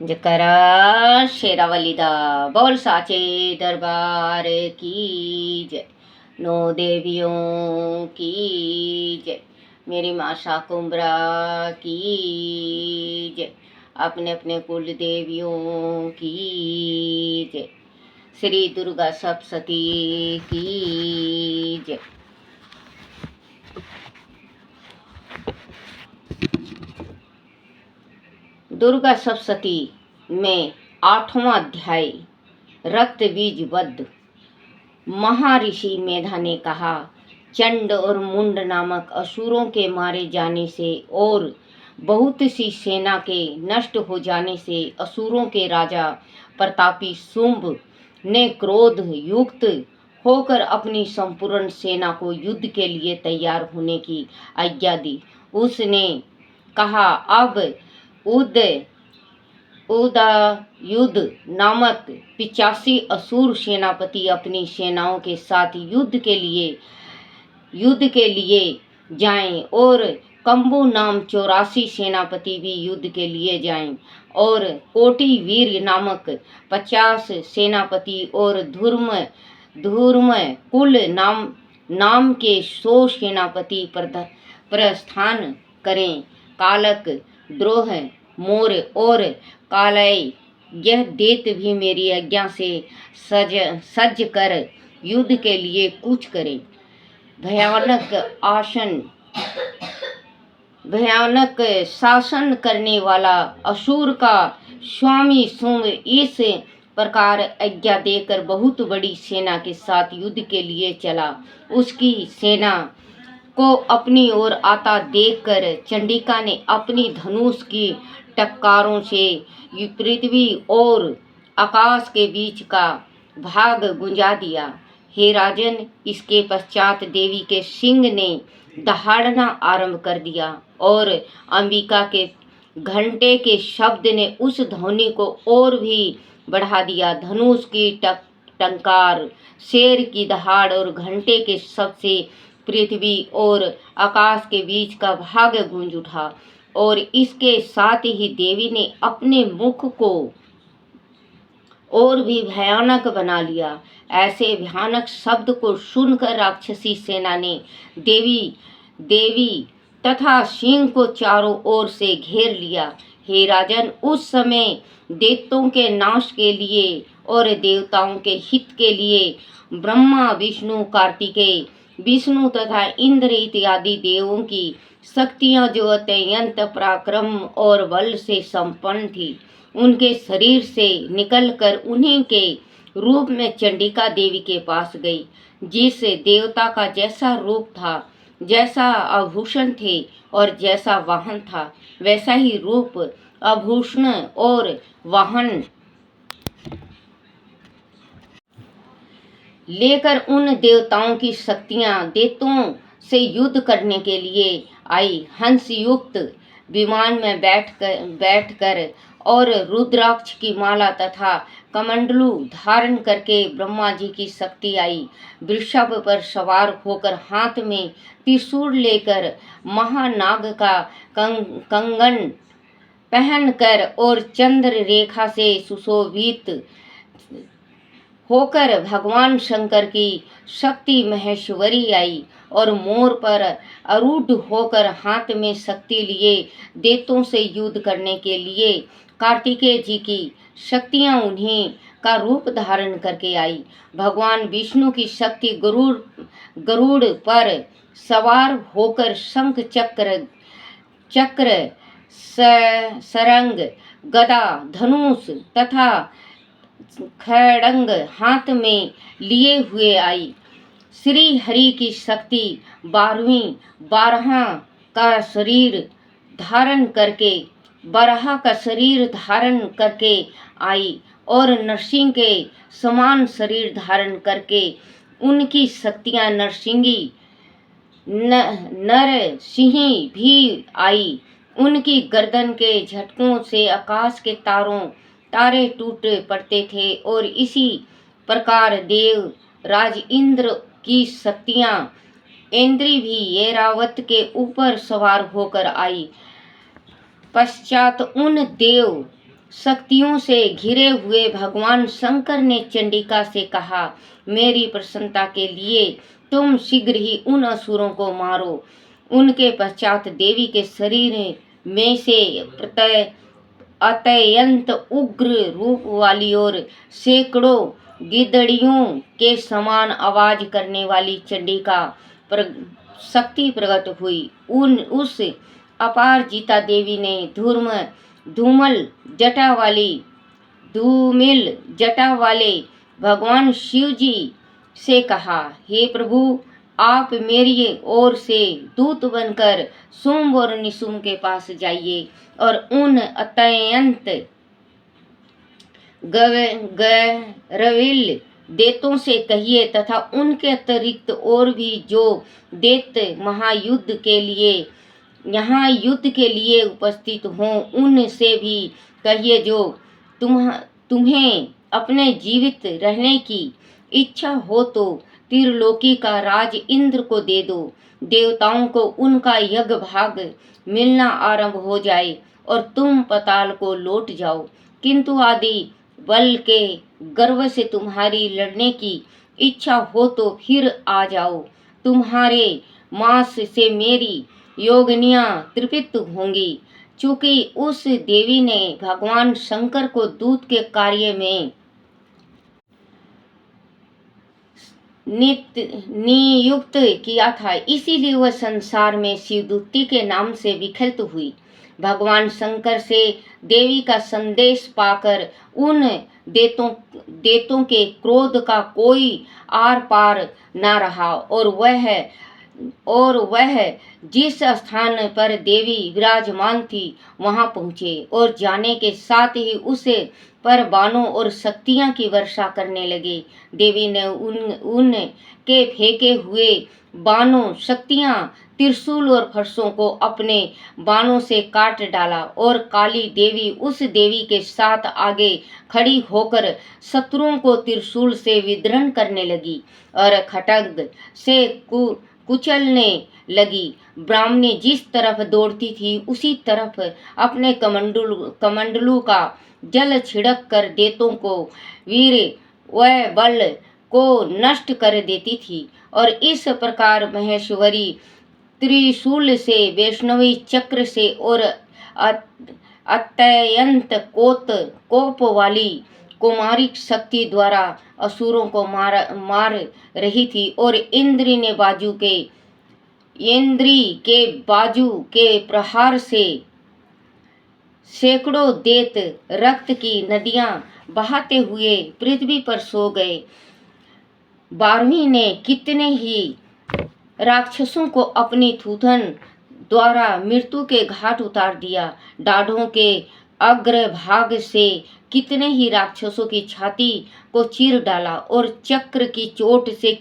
जकरा शेरावाली दा बोल साचे दरबार की जय। नौ देवियों की जय। मेरी माँ शाकुंभरा की जय। अपने अपने कुल देवियों की जय। श्री दुर्गा सप्तशती की जय। दुर्गा सप्तशती में 8वां अध्याय रक्त बीज वध। महर्षि मेधा ने कहा, चंड और मुंड नामक असुरों के मारे जाने से और बहुत सी सेना के नष्ट हो जाने से असुरों के राजा प्रतापी शुंभ ने क्रोध युक्त होकर अपनी संपूर्ण सेना को युद्ध के लिए तैयार होने की आज्ञा दी। उसने कहा, अब उदयुद नामक 85 असुर सेनापति अपनी सेनाओं के साथ युद्ध के लिए जाएं और कंबु नाम 84 सेनापति भी युद्ध के लिए जाएं और कोटि वीर नामक 50 सेनापति और धूर्म कुल नाम के 100 सेनापति प्रस्थान करें। कालक द्रोह मोर और कालय यह देत भी मेरी आज्ञा से सज कर युद्ध के लिए कूच करें। भयानक शासन करने वाला असुर का स्वामी शुंभ इस प्रकार आज्ञा देकर बहुत बड़ी सेना के साथ युद्ध के लिए चला। उसकी सेना को अपनी ओर आता देखकर चंडिका ने अपनी धनुष की टक्कारों से पृथ्वी और आकाश के बीच का भाग गुंजा दिया। हे राजन, इसके पश्चात देवी के सिंह ने दहाड़ना आरंभ कर दिया और अंबिका के घंटे के शब्द ने उस ध्वनि को और भी बढ़ा दिया। धनुष की टंकार, शेर की दहाड़ और घंटे के शब्द से पृथ्वी और आकाश के बीच का भाग गूंज उठा और इसके साथ ही देवी ने अपने मुख को और भी भयानक बना लिया। ऐसे भयानक शब्द को सुनकर राक्षसी सेना ने देवी तथा सिंह को चारों ओर से घेर लिया। हे राजन, उस समय दैत्यों के नाश के लिए और देवताओं के हित के लिए ब्रह्मा, विष्णु, कार्तिकेय, विष्णु तथा इंद्र इत्यादि देवों की शक्तियां जो अत्यंत पराक्रम और बल से संपन्न थी, उनके शरीर से निकलकर उन्हीं के रूप में चंडिका देवी के पास गई। जिस देवता का जैसा रूप था, जैसा आभूषण थे और जैसा वाहन था, वैसा ही रूप, आभूषण और वाहन लेकर उन देवताओं की शक्तियां दैत्यों से युद्ध करने के लिए आई। हंस युक्त विमान में बैठकर और रुद्राक्ष की माला तथा कमंडलू धारण करके ब्रह्मा जी की शक्ति आई। वृषभ पर सवार होकर हाथ में त्रिशूल लेकर महानाग का कंगन पहनकर और चंद्र रेखा से सुशोभित होकर भगवान शंकर की शक्ति महेश्वरी आई और मोर पर आरूढ़ होकर हाथ में शक्ति लिए दैत्यों से युद्ध करने के लिए कार्तिकेय जी की शक्तियां उन्हीं का रूप धारण करके आई। भगवान विष्णु की शक्ति गरुड़ पर सवार होकर शंख चक्र सरंग, गदा, धनुष तथा खड़ंग हाथ में लिए हुए आई। श्री हरि की शक्ति 12 का शरीर धारण करके आई और नरसिंह के समान शरीर धारण करके उनकी शक्तियां नरसिंही भी आई। उनकी गर्दन के झटकों से आकाश के तारे टूट पड़ते थे और इसी प्रकार देव राज इंद्र की शक्तियां इंद्री भी ऐरावत के ऊपर सवार होकर आई। पश्चात उन देव शक्तियों से घिरे हुए भगवान शंकर ने चंडिका से कहा, मेरी प्रसन्नता के लिए तुम शीघ्र ही उन असुरों को मारो। उनके पश्चात देवी के शरीर में से अत्यंत उग्र रूप वाली और सैकड़ों गिदड़ियों के समान आवाज करने वाली चंडिका शक्ति प्रकट हुई। उस अपार जीता देवी ने धूमिल जटा वाले भगवान शिव जी से कहा, हे प्रभु, आप मेरी ओर से दूत बनकर शुंभ और निशुंभ के पास जाइए और उन अत्यंत गैरविल देवों से कहिए तथा उनके अतिरिक्त और भी जो देव महायुद्ध के लिए यहाँ युद्ध के लिए उपस्थित हों, उनसे भी कहिए जो तुम्हें अपने जीवित रहने की इच्छा हो तो त्रिलोकी का राज इंद्र को दे दो। देवताओं को उनका यज्ञ भाग मिलना आरंभ हो जाए और तुम पाताल को लौट जाओ, किंतु आदि बल के गर्व से तुम्हारी लड़ने की इच्छा हो तो फिर आ जाओ। तुम्हारे मांस से मेरी योगिनियां तृप्त होंगी। चूंकि उस देवी ने भगवान शंकर को दूत के कार्य में नियुक्त किया था, इसीलिए वह संसार में शिवदूती के नाम से विख्यात हुई। भगवान शंकर से देवी का संदेश पाकर उन देवों के क्रोध का कोई आर पार न रहा और वह जिस स्थान पर देवी विराजमान थी वहां पहुँचे और जाने के साथ ही उसे पर बाणों और शक्तियां की वर्षा करने लगे। देवी ने उन के फेंके हुए बाणों, शक्तियां, त्रिशूल और फरसों को अपने बाणों से काट डाला और काली देवी उस देवी के साथ आगे खड़ी होकर शत्रुओं को त्रिशूल से विदृढ़ करने लगी और खड्ग से कुचलने लगी। ब्राह्मणी जिस तरफ दौड़ती थी उसी तरफ अपने कमंडलू का जल छिड़क कर देवों को वीर व बल को नष्ट कर देती थी और इस प्रकार महेश्वरी त्रिशूल से, वैष्णवी चक्र से और अत्यंत कोप वाली कुमारिक शक्ति द्वारा असुरों को मार रही थी और इंद्री के बाजू के प्रहार से सैकड़ों देत रक्त की नदियां बहाते हुए पृथ्वी पर सो गए। 12वीं ने कितने ही राक्षसों को अपनी थूथन द्वारा मृत्यु के घाट उतार दिया। डाढ़ों के अग्रभाग से कितने ही राक्षसों की छाती को चीर डाला और चक्र की चोट से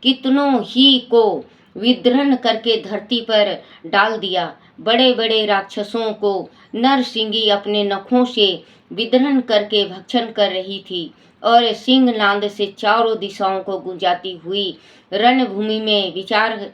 कितनों ही को विदृढ़ करके धरती पर डाल दिया। बड़े बड़े राक्षसों को नरसिंगी अपने नखों से विदृढ़ करके भक्षण कर रही थी और सिंहनाद से चारों दिशाओं को गुंजाती हुई रणभूमि में विचार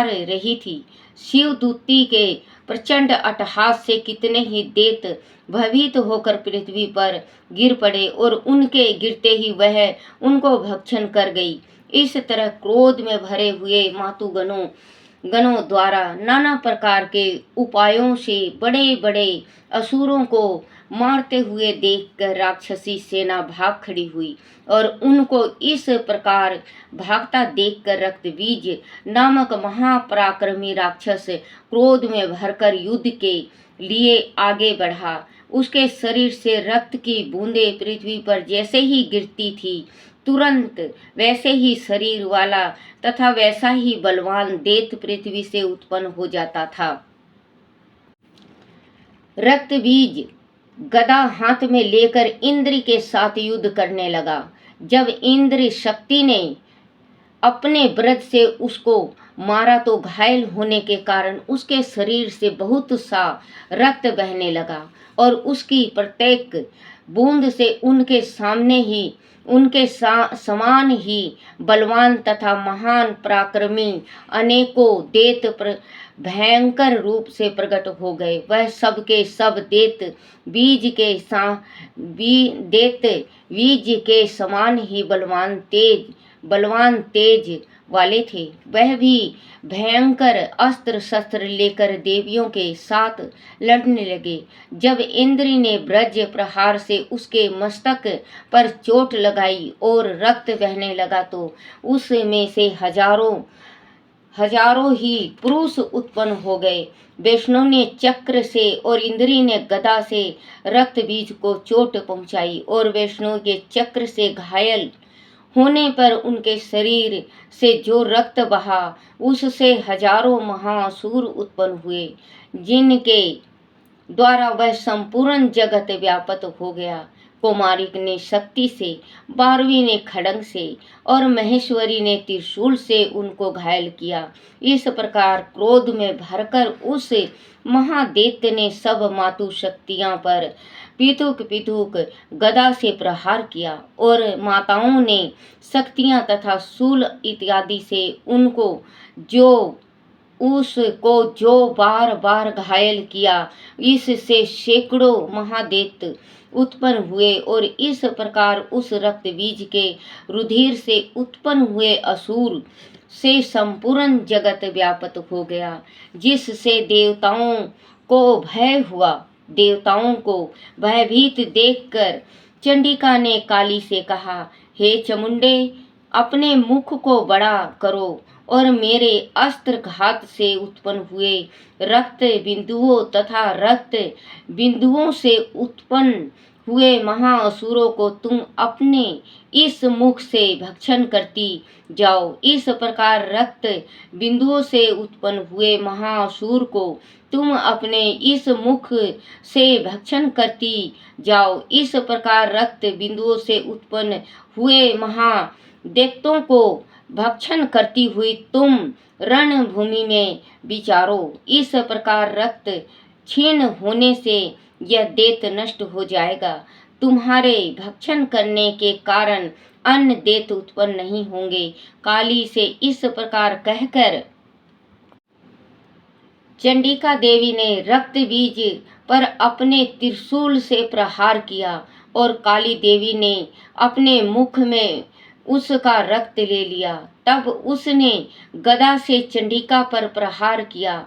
रही थी। शिवदूती के प्रचंड अट्टहास से कितने ही देत भयभीत होकर पृथ्वी पर गिर पड़े और उनके गिरते ही वह उनको भक्षण कर गई। इस तरह क्रोध में भरे हुए मातुगणों द्वारा नाना प्रकार के उपायों से बड़े बड़े असुरों को मारते हुए देखकर राक्षसी सेना भाग खड़ी हुई और उनको इस प्रकार भागता देखकर रक्तबीज नामक महापराक्रमी राक्षस क्रोध में भरकर युद्ध के लिए आगे बढ़ा। उसके शरीर से रक्त की बूंदें पृथ्वी पर जैसे ही गिरती थी, तुरंत वैसे ही शरीर वाला तथा वैसा ही बलवान दैत्य पृथ्वी से उत्पन्न हो जाता था। रक्तबीज गदा हाथ में लेकर इंद्र के साथ युद्ध करने लगा। जब इंद्र शक्ति ने अपने व्रत से उसको मारा तो घायल होने के कारण उसके शरीर से बहुत सा रक्त बहने लगा और उसकी प्रत्येक बूंद से उनके सामने ही उनके समान ही बलवान तथा महान पराक्रमी अनेकों भयंकर रूप से प्रकट हो गए। वह सबके सब देत बीज के समान ही बलवान तेज वाले थे। वह भी भयंकर अस्त्र शस्त्र लेकर देवियों के साथ लड़ने लगे। जब इंद्र ने ब्रज प्रहार से उसके मस्तक पर चोट लगाई और रक्त बहने लगा तो उसमें से हजारों ही पुरुष उत्पन्न हो गए। वैष्णव ने चक्र से और इंद्री ने गदा से रक्त बीज को चोट पहुंचाई और वैष्णव के चक्र से घायल होने पर उनके शरीर से जो रक्त बहा उससे हजारों महासुर उत्पन्न हुए, जिनके द्वारा वह संपूर्ण जगत व्याप्त हो गया। कुमारिक ने शक्ति से, 12वीं ने खड्ग से और महेश्वरी ने त्रिशूल से उनको घायल किया। इस प्रकार क्रोध में भरकर उस महादैत्य ने सब मातु शक्तियां पर पीतुक गदा से प्रहार किया और माताओं ने शक्तियां तथा शूल इत्यादि से उसको जो बार बार घायल किया। इससे सैकड़ों महादैत्य उत्पन्न हुए और इस प्रकार उस रक्त बीज के रुधिर से उत्पन्न हुए असुर से संपूर्ण जगत व्याप्त हो गया, जिससे देवताओं को भय हुआ। देवताओं को भयभीत देखकर चंडिका ने काली से कहा, हे चमुंडे, अपने मुख को बड़ा करो और मेरे अस्त्र घात से उत्पन्न हुए रक्त बिंदुओं तथा रक्त बिंदुओं से उत्पन्न हुए महाअसुरों को तुम अपने इस मुख से भक्षण करती जाओ। इस प्रकार रक्त बिंदुओं से उत्पन्न हुए महाअसुर को तुम अपने इस मुख से भक्षण करती जाओ। इस प्रकार रक्त बिंदुओं से उत्पन्न हुए महादैत्यों को भक्षण करती हुई तुम रणभूमि में विचारो। इस प्रकार रक्त क्षीण होने से यह दैत्य नष्ट हो जाएगा। तुम्हारे भक्षण करने के कारण अन्य दैत्य उत्पन्न नहीं होंगे। काली से इस प्रकार कहकर चंडिका देवी ने रक्त बीज पर अपने त्रिशूल से प्रहार किया और काली देवी ने अपने मुख में उसका रक्त ले लिया। तब उसने गदा से चंडिका पर प्रहार किया।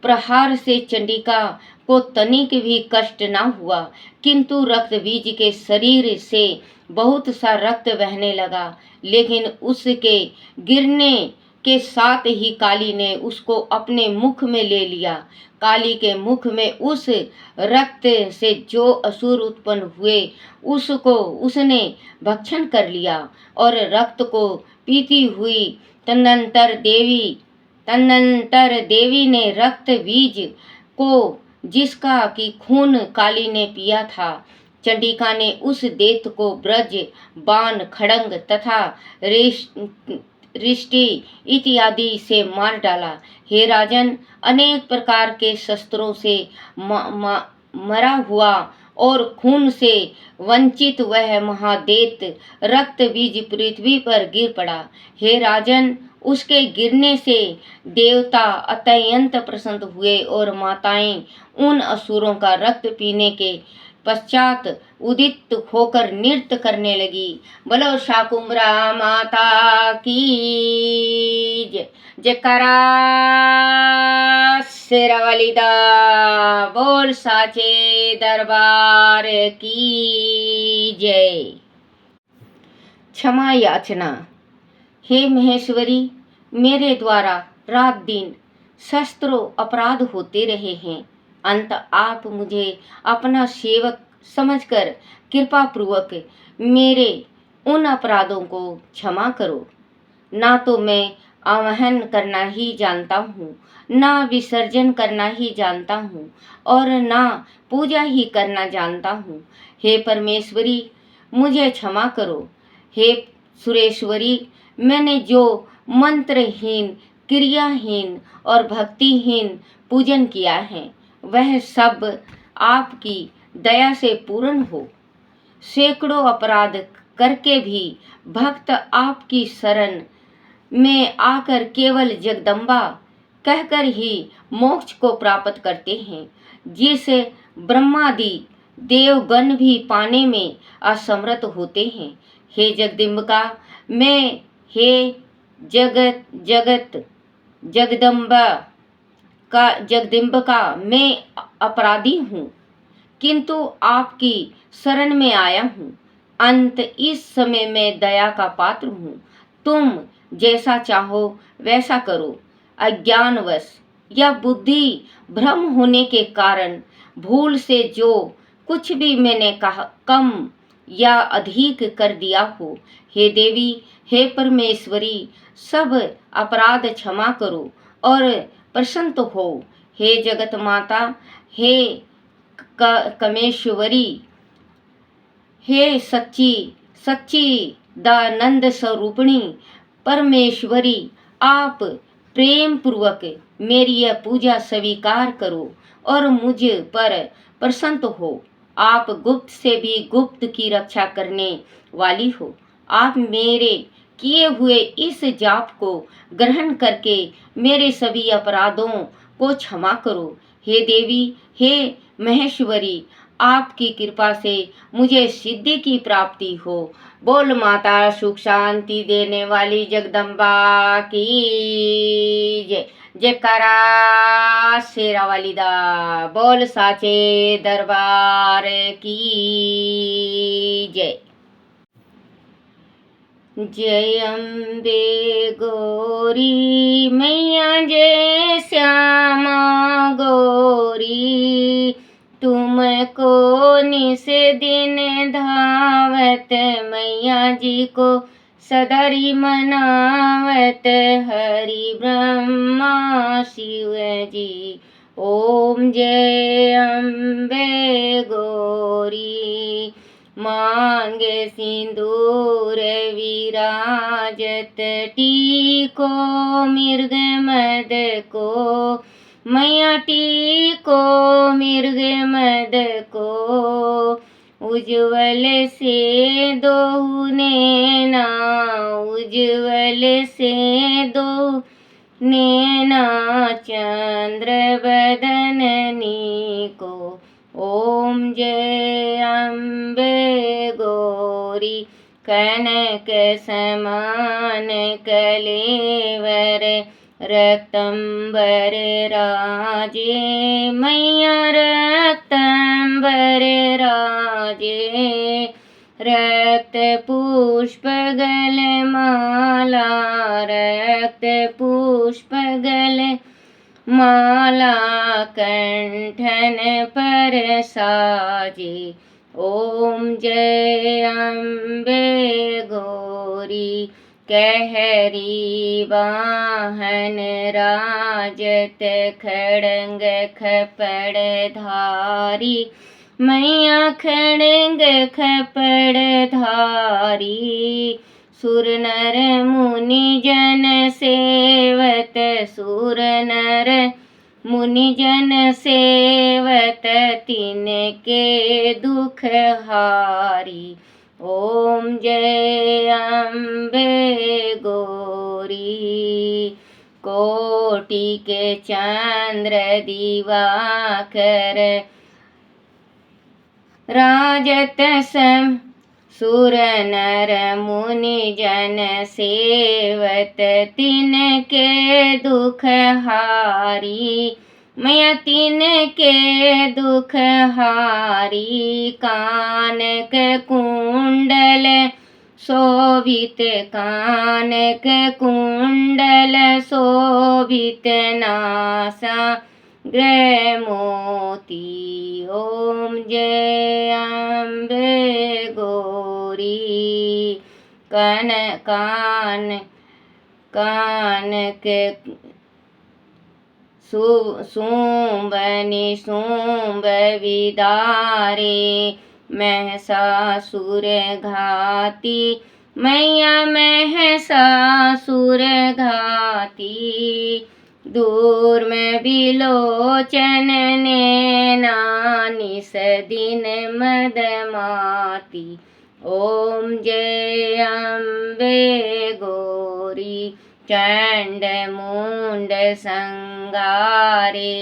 प्रहार से चंडिका को तनिक भी कष्ट न हुआ, किंतु रक्त बीज के शरीर से बहुत सा रक्त बहने लगा। लेकिन उसके गिरने के साथ ही काली ने उसको अपने मुख में ले लिया। काली के मुख में उस रक्त से जो असुर उत्पन्न हुए उसको उसने भक्षण कर लिया और रक्त को पीती हुई तदनंतर देवी ने रक्त बीज को, जिसका कि खून काली ने पिया था, चंडिका ने उस दैत्य को ब्रज, बाण, खड्ग तथा रिष्टि इत्यादि से मार डाला। हे राजन, अनेक प्रकार के शस्त्रों से मरा हुआ और खून से वंचित वह महादैत्य रक्त बीज पृथ्वी पर गिर पड़ा। हे राजन, उसके गिरने से देवता अत्यंत प्रसन्न हुए और माताएं उन असुरों का रक्त पीने के पश्चात उदित होकर नृत्य करने लगी। बोलो शाकुंभरा माता की जयकारा, शेरावालीदा बोल साचे दरबार की जय। क्षमा याचना। हे महेश्वरी, मेरे द्वारा रात दिन शस्त्रों अपराध होते रहे हैं। अंत आप मुझे अपना सेवक समझकर कृपा पूर्वक मेरे उन अपराधों को क्षमा करो। ना तो मैं आवाहन करना ही जानता हूँ, ना विसर्जन करना ही जानता हूँ और ना पूजा ही करना जानता हूँ। हे परमेश्वरी, मुझे क्षमा करो। हे सुरेश्वरी, मैंने जो मंत्रहीन, क्रियाहीन और भक्तिहीन पूजन किया है वह सब आपकी दया से पूर्ण हो। सैकड़ों अपराध करके भी भक्त आपकी शरण में आकर केवल जगदम्बा कहकर ही मोक्ष को प्राप्त करते हैं, जिसे ब्रह्मादि देवगण भी पाने में असमर्थ होते हैं। हे जगदम्बिका, मैं हे जगत जगदम्बा जगदम्बिका मैं अपराधी हूँ, किंतु आपकी शरण में आया हूँ। अंत इस समय मैं दया का पात्र हूँ। तुम जैसा चाहो वैसा करो। अज्ञानवश या बुद्धि भ्रम होने के कारण भूल से जो कुछ भी मैंने कहा कम या अधिक कर दिया हो, हे देवी, हे परमेश्वरी, सब अपराध क्षमा करो और प्रसन्न हो। हे जगत माता, हे कमेश्वरी, हे सच्ची दानंद स्वरूपिणी परमेश्वरी, आप प्रेम पूर्वक मेरी यह पूजा स्वीकार करो और मुझ पर प्रसन्न हो। आप गुप्त से भी गुप्त की रक्षा करने वाली हो। आप मेरे किए हुए इस जाप को ग्रहण करके मेरे सभी अपराधों को क्षमा करो। हे देवी, हे महेश्वरी, आपकी कृपा से मुझे सिद्धि की प्राप्ति हो। बोल माता सुख शांति देने वाली जगदम्बा की जय। जयकारा शेरा वाली दा। बोल साचे दरबार की जय। जय अम्बे गौरी मैया, जय श्यामा गौरी, तुमको निस दिन धावत मैया जी को सदरी मनावत, हरि ब्रह्मा शिव जी। ओम जय अम्बे गौरी, मांगे सिंदूर विराजत, टीको मृग मद को मैया, टीको मृग मद को, उज्ज्वल से दो नैना, उज्ज्वल से दो नैना, चंद्र बदननी को। ओम जय अम्बे गौरी, कनक समान कलेवर, रक्तंबर राजे मैया, रक्तंबर राजे, रक्त पुष्प गल माला, रक्त पुष्प गल माला, कंठन पर साजे। ओम जय अम्बे गौरी, कहरी वाहन राजत, खड़ंग खपड़ धारी मैया, खड़ंग खपड़ धारी, सुर नर मुनि जन सेवत, सुर नर मुनि जन सेवत, तिनके दुख हारी। ओम जय अम्बे गौरी, कोटि के चंद्र दिवाकर, राजत सम सुर नर मुनि जन सेवत, तिनके दुख हारी मैया, तिनके दुख हारी। कानक कुंडल शोभित, कानक कुंडल शोभित, नासा ग्रह मोती। ओम जय अम्बे गौरी, कानक शुंभ निशुंभ विदारे, महिषासुर घाती मैया, महिषासुर घाती। दूर में बिलोचन नैना निस दिन मदमाती। ओम जय अम्बे गौरी चंड मुंड संगारे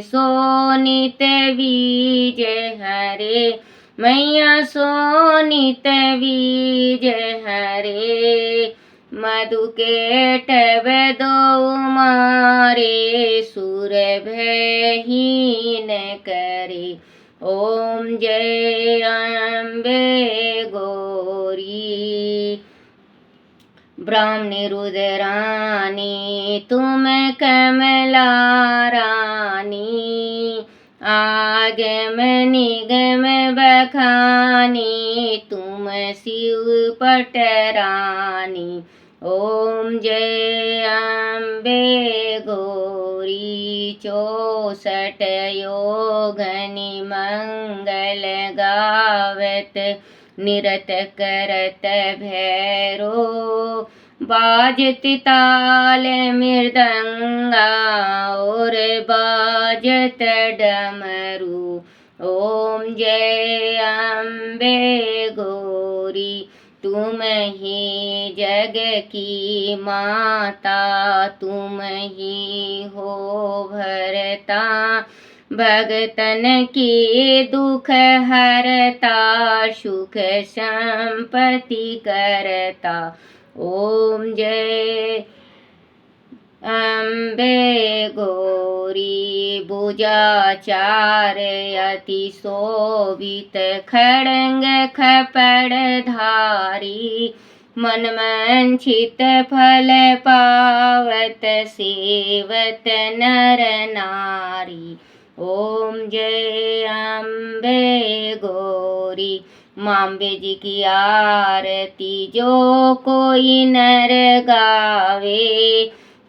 सोनित बीज हरे मैया सोनित बीज हरे मधु के टब दो मारे सुर भयहीन करे। ओम जय अम्बे गौरी ब्राह्मणी रुद्रानी तुम कमला रानी आगम निगम बखानी तुम शिव पटरानी। ओम जय अम्बे गौरी 64 योगनि मंगल गावत निरत करत भैरो बाजत ताल मृदंगा और बाजत डमरू। ओम जय अम्बे गौरी तुम ही जग की माता तुम ही हो भरता भगतन के दुख हरता सुख संपत्ति करता। ओम जय अम्बे गौरी भुजा चार अति शोभित खड़ंग खपड़ धारी मनमंचित फल पावत सेवत नर नारी। ओम जय अम्बे गौरी माम्बे जी की आरती जो कोई नर गावे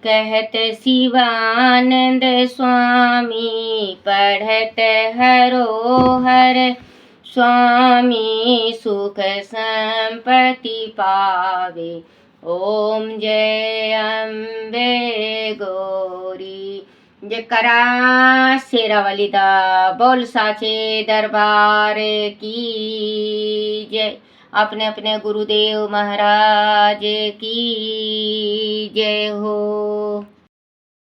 कहत शिवानंद स्वामी पढ़त हरोहर स्वामी सुख संपत्ति पावे। ओम जय अम्बे गौरी जयकारा शेरावाली दा बोल साचे दरबार की जय। अपने अपने गुरुदेव महाराज की जय हो।